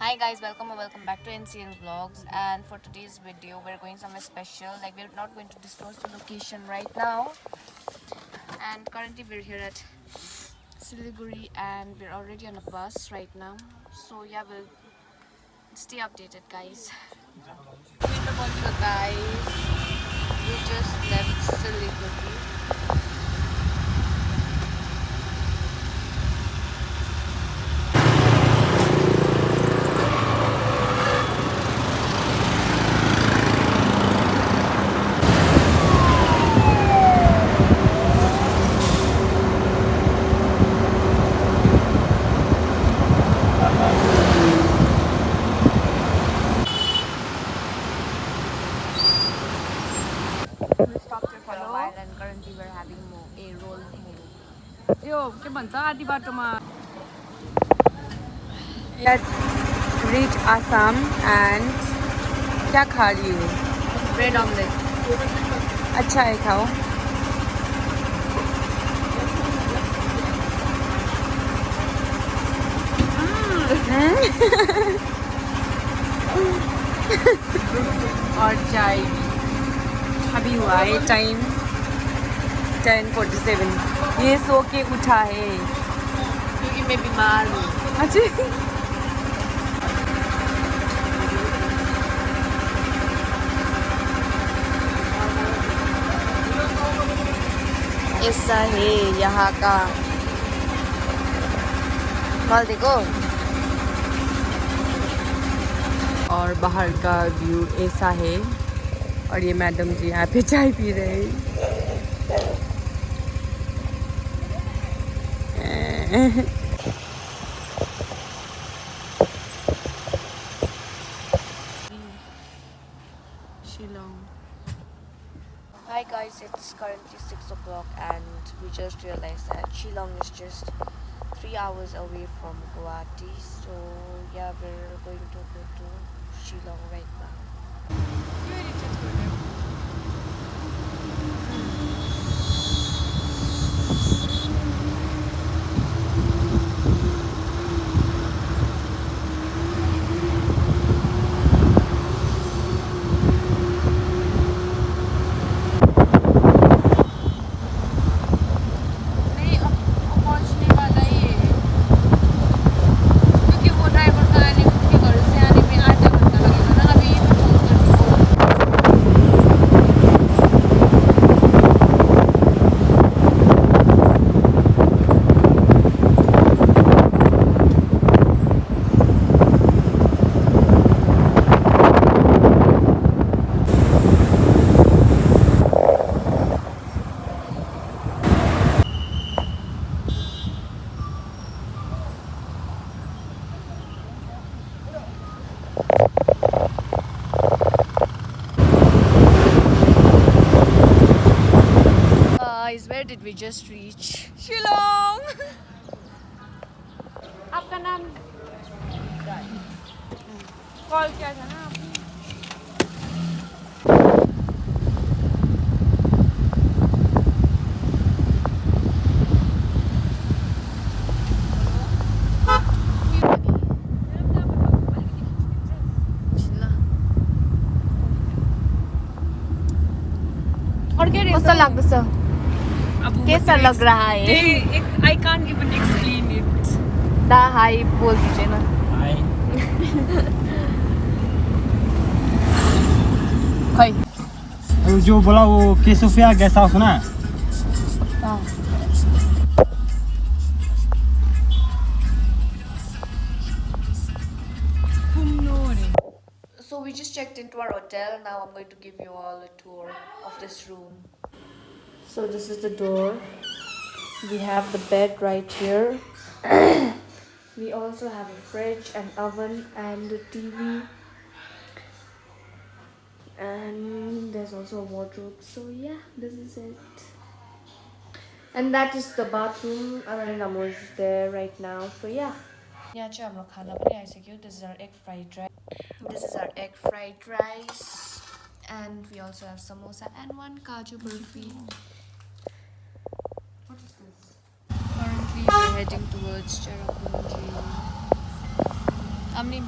Hi guys, welcome back to NCN vlogs. And for today's video we're going somewhere special. Like, we're not going to disclose the location right now, and currently we're here at Siliguri and we're already on a bus right now. So yeah, we'll stay updated, guys. So guys, we just left Siliguri. We stopped here for a while and currently we're having a roll momo. Let's reach Assam and क्या खा रही हो? Bread omelette. अच्छा है खाओ. और चाय. अभी हुआ है टाइम 10:47. ये सो के उठा है. क्योंकि मैं बीमार हूँ. अच्छा. ऐसा है यहाँ का माल, देखो. और बाहर का व्यू ऐसा है. और ये मैडम जी यहाँ पे चाय पी रहे हैं. Shillong. Hi guys, it's currently 6 o'clock and we just realized that Shillong is just 3 hours away from Guwahati. So yeah, we're going to go to Shillong right now. Guys, where did we just reach? Shillong. आपका नाम call किया था ना आपने? कस्तो लाग्दैछ? कैसा लग रहा है? I can't even explain it. दा हाई बोल दीजिए ना. खै जो बोला वो केसोफिया गेस्ट हाउस ना. So we just checked into our hotel. Now I'm going to give you all a tour of this room. So this is the door. We have the bed right here. We also have a fridge, an oven and a TV. And there's also a wardrobe. So yeah, this is it. And that is the bathroom. Aranamo is there right now. So yeah. यहाँ चाहिँ हाम्रो खाना पनि आइसक्यो. This is our egg fried rice. This is our egg fried rice. And we also have samosa and one kaju burfi. What is this? Currently we're heading towards Cherrapunji. Amni.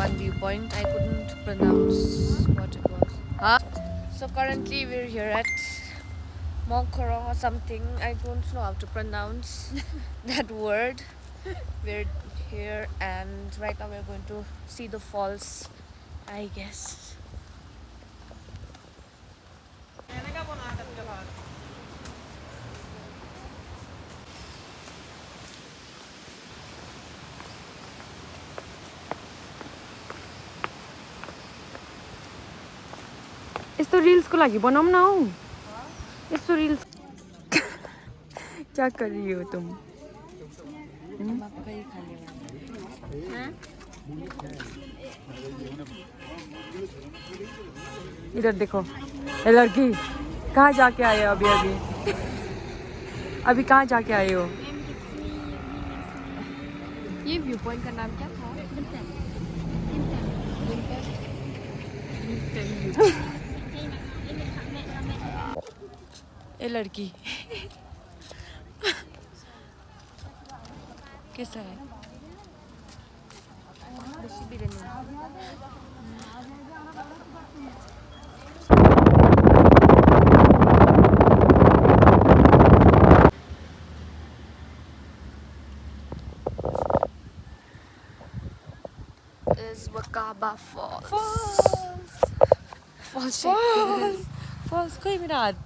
one viewpoint. I couldn't pronounce what it was. Huh? So currently we're here at Mongkorong or something. I don't know how to pronounce that word. We're here and right now we're going to see the falls, I guess. यस्तो रिल्सको लागि बनाऊँ न हौ यस्तो reels क्या कर रही हो तुम इधर देखो ये लड़की कहाँ जाके आए हो अभी अभी अभी कहाँ जाके आए हो ये व्यू पॉइंट का नाम क्या था? ये लड़की कैसा है Is Wakaba Falls. Falls Falls. Falls खोइ मेरो हात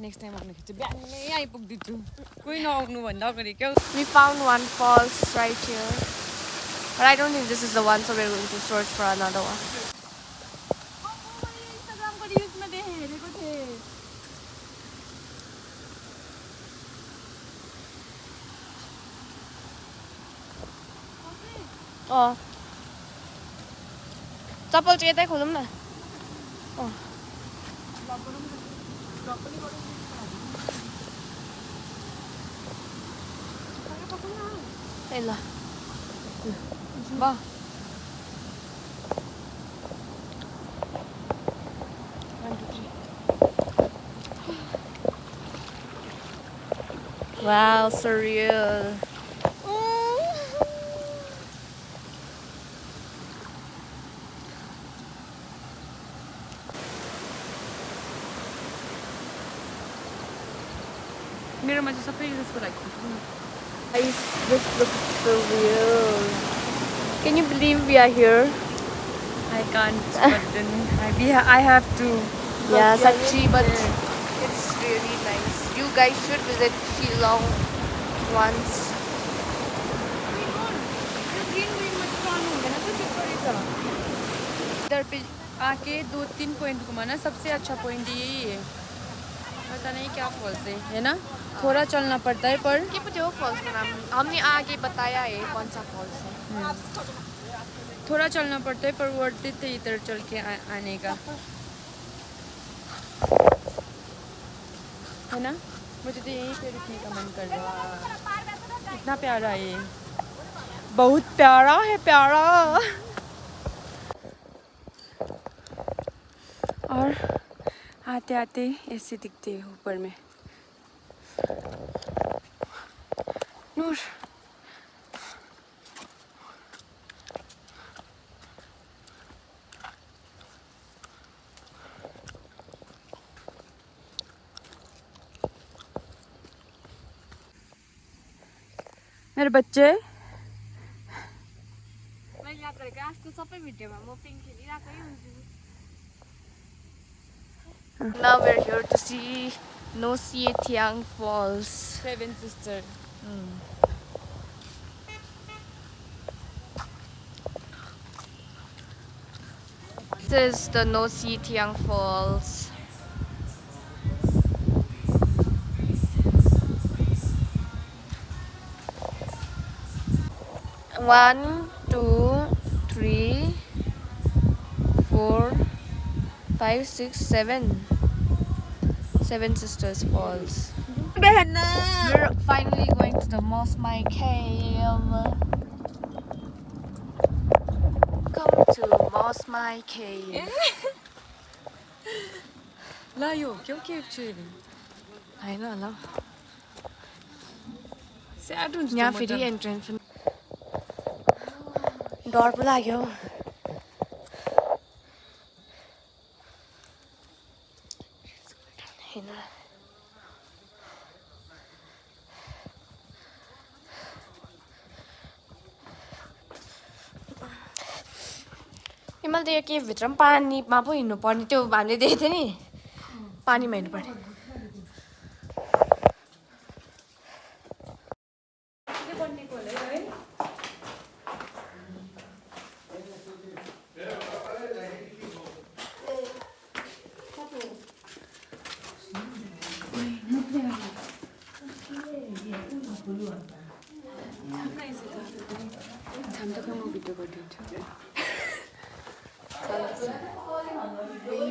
नेक्स्ट टाइम आउनु चाहिँ बिहानै आइपुग्दैछु कोही नआउनु भन्दा अगाडि क्या We found one falls right here. But I don't think this is the one, so we're going to search for another one. इन्स्टाग्रामको रिल्समा हेरेको थिएँ Oh. चप्पल चाहिँ यतै खोलौँ न. Oh. ए ल बा Wow, surreal. मेरोमा चाहिँ सबै रिल्सको लागि Guys, this looks surreal. Can you believe we are here? I can't but then I have to Yeah, Sachi, but it's really nice. You guys should visit Shillong once. इधर पे आके 2-3 point घुमाना सबसे अच्छा पॉइंट यही है पता नहीं क्या फॉल्स है ना थोड़ा चलना पड़ता है पर के पो फॉल्स का नाम हमने आगे बताया है कौन सा फॉल्स है थोड़ा चलना पड़ता है पर वर्थ इट थे इधर चल के आने का है ना मुझे तो यहीं पे रुकने का मन कर रहा है इतना प्यारा है ये बहुत प्यारा है प्यारा और आते आते ऐसे दिखते हैं ऊपर में नूर मेरे बच्चे मैं याद गरेको आजको सबै भिडियोमा म पिङ खेलिरहेकै हुन्छु Now we're here to see No Thiang Falls. Seven Sister. This is the No Thiang Falls. One, two, three, 4, 5, 6, 7. Seven Sisters Falls. We're finally going to the Mos Mai Cave. Welcome to Mosmai Cave. ला यो क्या cave चाहिँ हैन होला sad हुन्छ यहाँ फेरि entrance डर पो लाग्यो हैन मैले त यो केभभित्र पनि पानीमा पो हिँड्नु पर्ने त्यो हामीले देखेको थियो नि पानीमा हिँड्नु पर्ने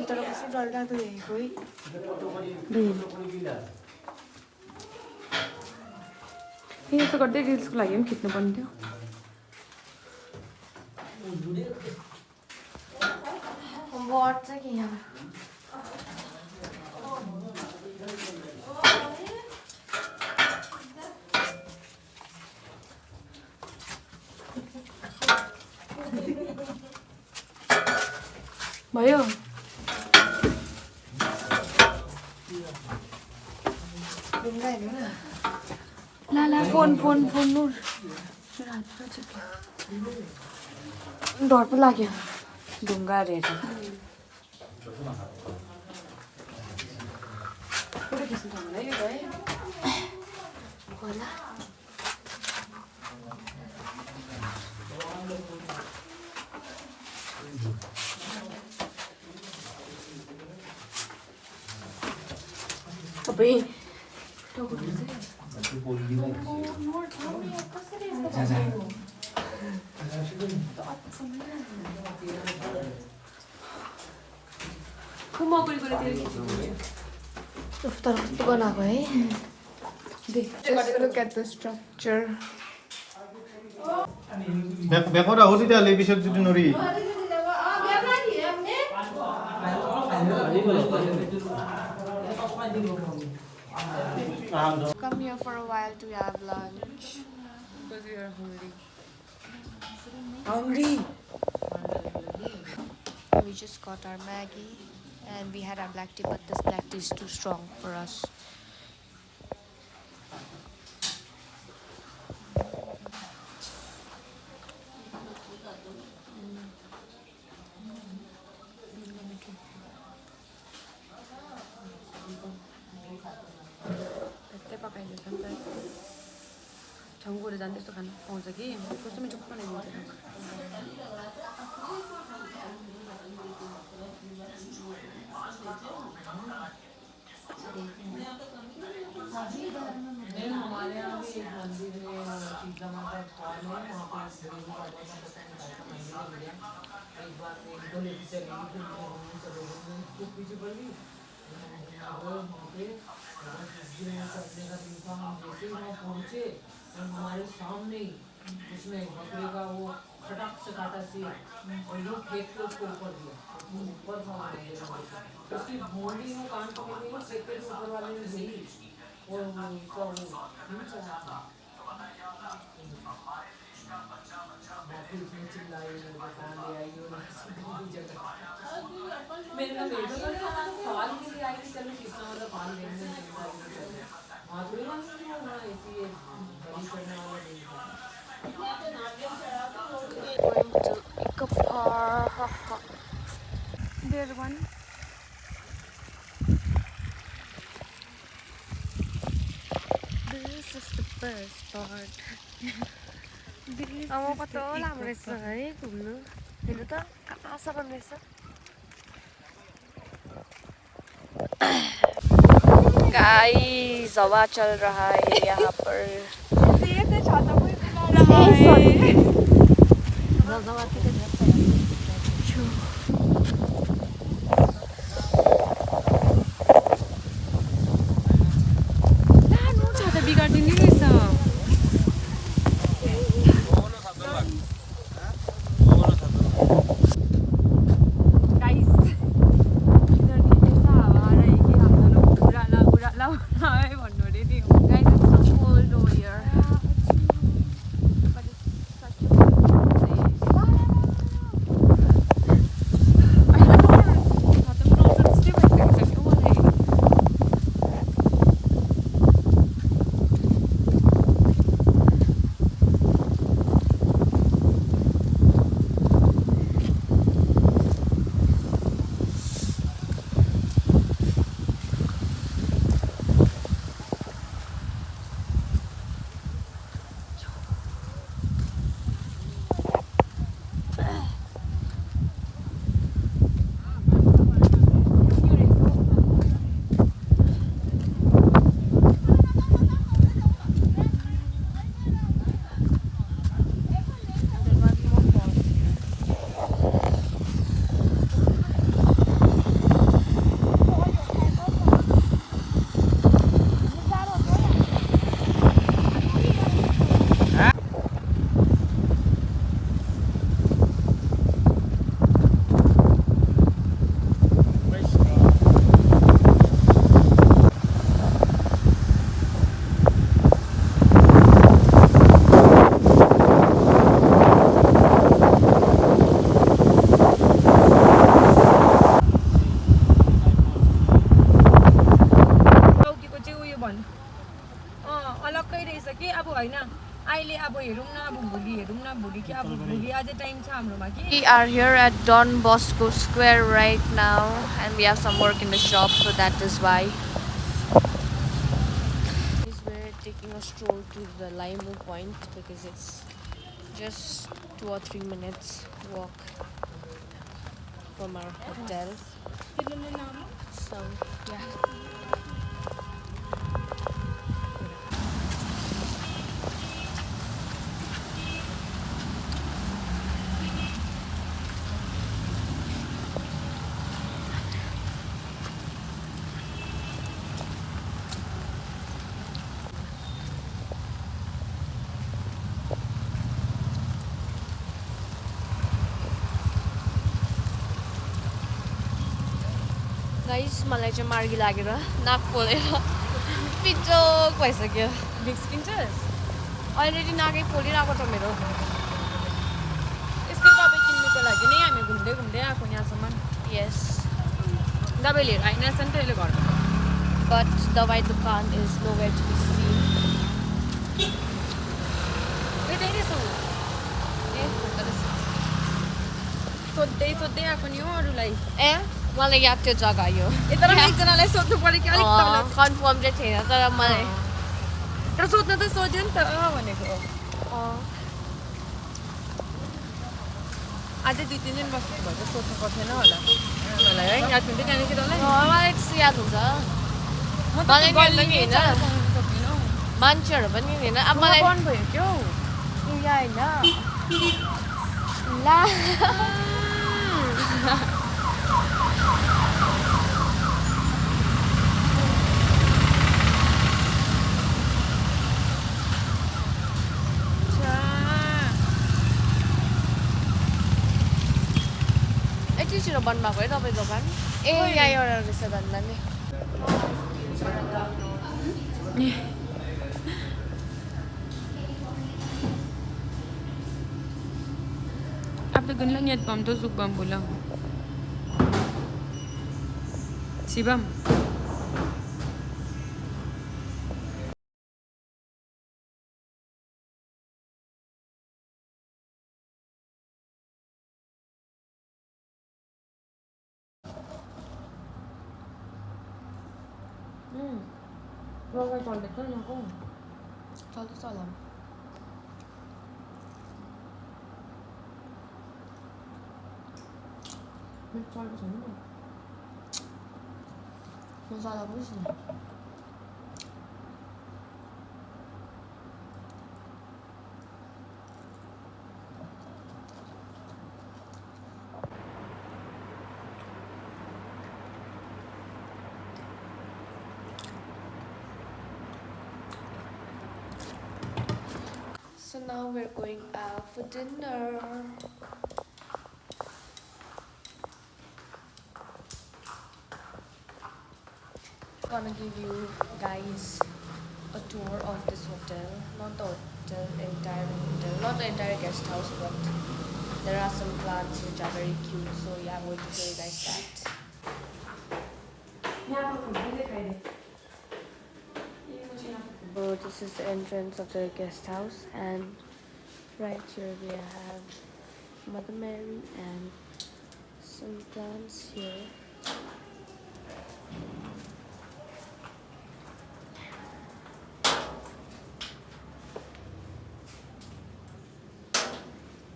तर कस्तो डरलाग्दो देखेको है यस्तो गर्दै रिल्सको लागि पनि खिच्नु पर्ने थियो बट चाहिँ के यहाँ भयो ढुङ्गा हेर्नु न ला ला फोन फोन फोन नुर डर पो लाग्यो ढुङ्गाहरू हेरेर फोटो खिच्नु थाल्नु है यो है होला अबे तर कस्तो बनाएको है look at the structure Bekora hodi ta lebi shak jutu nori. Come here for a while to have lunch. because we are hungry We just got our Maggie and we had our black tea, but this black tea is too strong for us. त्यही पकाइदिन्छ नि त छङ्गुहरू जाने त्यस्तो खानु पाउँछ कि कस्तो मिठो बनाइदिन्छ हमारे सामने उसने बकरे का वो खटक से काटा सी और लोग फेंक के उसको ऊपर दिया ऊपर उसकी भोंडी में कान पकड़ गई फेंक के ऊपर वाले ने दी और उसका वो हिंसा बाकी उसने चिल्लाई मुझे कान ले आई और जगह मैंने कहा मेरे को सवाल के लिए आई कि चलो कितना मतलब पान देने में माधुरी ऐसी बड़ी करने वाला नहीं Going to Eco Park. There one. This is the best part. अब कस्तो राम्रो रहेछ है घुम्नु हेर्नु त कहाँसम्म रहेछ गाइस हवा चल रहा है यहाँ पर छाता बिगाडिदिने रहेछ We are here at Don Bosco Square right now, and we have some work in the shop, so that is why. We're taking a stroll to the Laimu point because it's just 2 or 3 minutes walk from our hotel. So yeah. Guys, मलाई चाहिँ मार्गी लागेर नाक पोलेर पिचोक भइसक्यो। Vicks किन्छस्? Already नाकै पोलिरहेको छ मेरो। यसको दबाई किन्नुको लागि नै हामी घुम्दै घुम्दै आएको यहाँसम्म। Yes, दबाई लिएर आइनस् नि त अहिले घरमा। but दवाई दुकान is nowhere to be seen. यतै रहेछ ऊ। सोध्दै सोध्दै आएको नि हो अरूलाई। मलाई याद त्यो जग्गा यो। तर एकजनालाई सोध्नु पर्यो कि अलिक तल। कन्फर्म चाहिँ थिएन तर मलाई तर सोध्न त सोध्यो नि त भनेको। अझै 2-3 दिन बस्नु भयो त सोध्नु पर्थेन होला मलाई है याद हुन्थ्यो त्यहाँदेखि तँलाई मलाई त्यस्तो याद हुन्छ। मलाई नि होइन मान्छेहरू पनि होइन अब मलाई बन्द भयो क्या यहाँ होइन ला यति छिटो बन्द भएको है तपाईँ दोकान ए यहाँ एउटा रहेछ भन्दा नि Aptekan lang yan, pam to sugbang bulang. Sibam. Bagay toilet na ako. 저도 썰람 May toilet sa ano? masarap mo siya So now we're going out for dinner. I want to give you guys a tour of this hotel. Not the hotel, entire hotel. Not the entire guest house, but there are some plants which are very cute. So yeah, I'm going to show you guys that. So this is the entrance of the guest house, and right here we have Mother Mary and some plants here.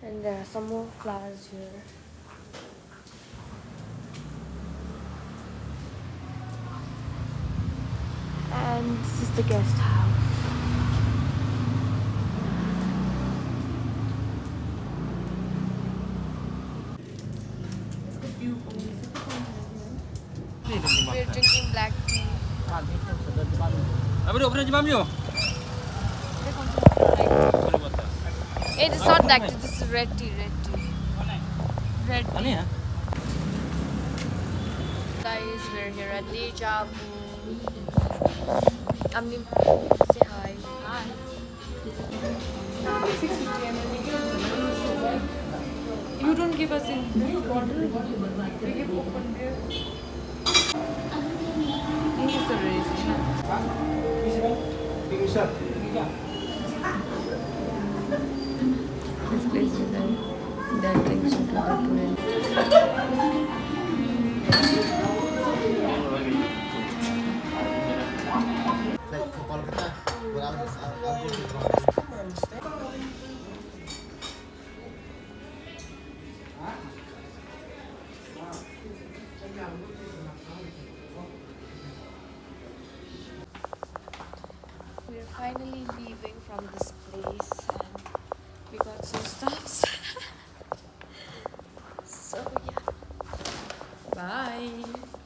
And there are some more flowers here. And this is the guest house. We're drinking black tea. It is not black tea, this is red tea, red tea. Red tea. Guys, we're here at Deja Vu. Say hi. Hi. You don't give us in this bottle. We give open beer. This is the reason. This place is there. bring their drinks to the tourists. We're finally leaving from this place and we got some stops. So yeah. Bye.